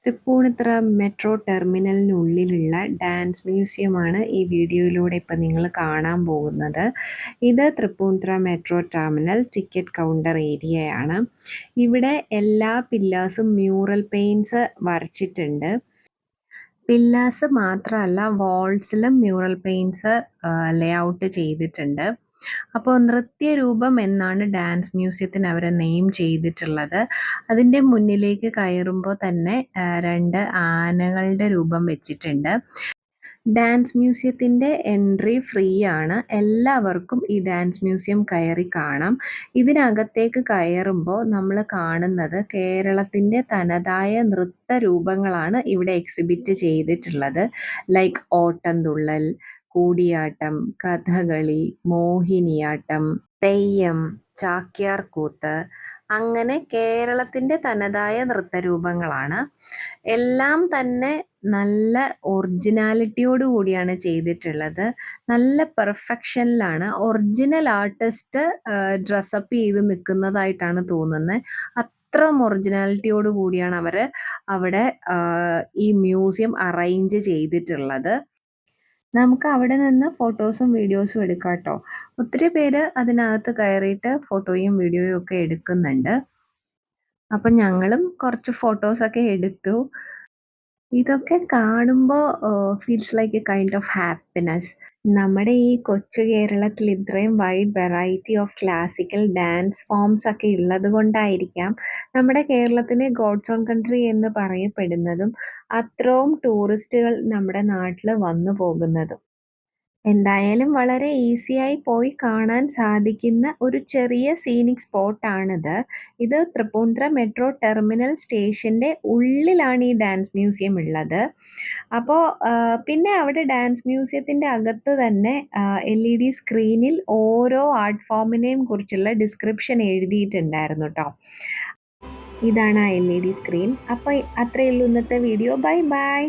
Tripunithura metro ടെർമിനലിനുള്ളിലുള്ള dance മ്യൂസിയമാണ് ഈ വീഡിയോയിലൂടെ ഇപ്പം നിങ്ങൾ കാണാൻ പോകുന്നത്. ഇത് Tripunithura metro terminal ticket counter ഏരിയയാണ്. ഇവിടെ എല്ലാ പില്ലേഴ്സും മ്യൂറൽ പെയിൻറ്റ്സ് വരച്ചിട്ടുണ്ട്. പില്ലേഴ്സ് മാത്രമല്ല, വാൾസിലും മ്യൂറൽ പെയിൻറ്റ്സ് ലേഔട്ട് ചെയ്തിട്ടുണ്ട്. അപ്പോൾ നൃത്യരൂപം എന്നാണ് ഡാൻസ് മ്യൂസിയത്തിന് അവർ നെയിം ചെയ്തിട്ടുള്ളത്. അതിൻ്റെ മുന്നിലേക്ക് കയറുമ്പോൾ തന്നെ 2 ആനകളുടെ രൂപം വെച്ചിട്ടുണ്ട്. ഡാൻസ് മ്യൂസിയത്തിൻ്റെ എൻട്രി ഫ്രീ ആണ്. എല്ലാവർക്കും ഈ ഡാൻസ് മ്യൂസിയം കയറി കാണാം. ഇതിനകത്തേക്ക് കയറുമ്പോൾ നമ്മൾ കാണുന്നത് കേരളത്തിൻ്റെ തനതായ നൃത്തരൂപങ്ങളാണ് ഇവിടെ എക്സിബിറ്റ് ചെയ്തിട്ടുള്ളത്. ലൈക്ക് ഓട്ടംതുള്ളൽ, കൂടിയാട്ടം, കഥകളി, മോഹിനിയാട്ടം, തെയ്യം, ചാക്യാർകൂത്ത്, അങ്ങനെ കേരളത്തിൻ്റെ തനതായ നൃത്തരൂപങ്ങളാണ്. എല്ലാം തന്നെ നല്ല ഒറിജിനാലിറ്റിയോട് കൂടിയാണ് ചെയ്തിട്ടുള്ളത്. നല്ല പെർഫെക്ഷനിലാണ്. ഒറിജിനൽ ആർട്ടിസ്റ്റ് ഡ്രസ്സപ്പ് ചെയ്ത് നിൽക്കുന്നതായിട്ടാണ് തോന്നുന്നത്. അത്രയും ഒറിജിനാലിറ്റിയോട് കൂടിയാണ് അവർ അവിടെ ഈ മ്യൂസിയം അറേഞ്ച് ചെയ്തിട്ടുള്ളത്. നമുക്ക് അവിടെ നിന്ന് ഫോട്ടോസും വീഡിയോസും എടുക്കാം കേട്ടോ. ഒത്തിരി പേര് അതിനകത്ത് കയറിയിട്ട് ഫോട്ടോയും വീഡിയോയും ഒക്കെ എടുക്കുന്നുണ്ട്. അപ്പം ഞങ്ങളും കുറച്ച് ഫോട്ടോസൊക്കെ എടുത്തു. ഇതൊക്കെ കാണുമ്പോൾ feels like A kind of happiness. നമ്മുടെ ഈ കൊച്ചു കേരളത്തിൽ ഇത്രയും wide variety of classical dance forms ഒക്കെ ഉള്ളത് കൊണ്ടായിരിക്കാം നമ്മുടെ കേരളത്തിനെ ഗോഡ്സ് ഓൺ കൺട്രി എന്ന് പറയപ്പെടുന്നതും അത്രയും ടൂറിസ്റ്റുകൾ നമ്മുടെ നാട്ടിൽ വന്നു പോകുന്നതും. എന്തായാലും വളരെ ഈസിയായി പോയി കാണാൻ സാധിക്കുന്ന ഒരു ചെറിയ സീനിക് സ്പോട്ടാണിത്. ഇത് തൃപ്പൂണിത്തുറ മെട്രോ ടെർമിനൽ സ്റ്റേഷൻ്റെ ഉള്ളിലാണ് ഈ ഡാൻസ് മ്യൂസിയം ഉള്ളത്. അപ്പോൾ പിന്നെ അവിടെ ഡാൻസ് മ്യൂസിയത്തിൻ്റെ അകത്ത് തന്നെ LED സ്ക്രീനിൽ ഓരോ ആർട്ട് ഫോമിനെയും കുറിച്ചുള്ള ഡിസ്ക്രിപ്ഷൻ എഴുതിയിട്ടുണ്ടായിരുന്നു കേട്ടോ. ഇതാണ് ആ LED സ്ക്രീൻ. അപ്പോൾ അത്രയേ ഉള്ളൂ ഇന്നത്തെ വീഡിയോ. Bye bye.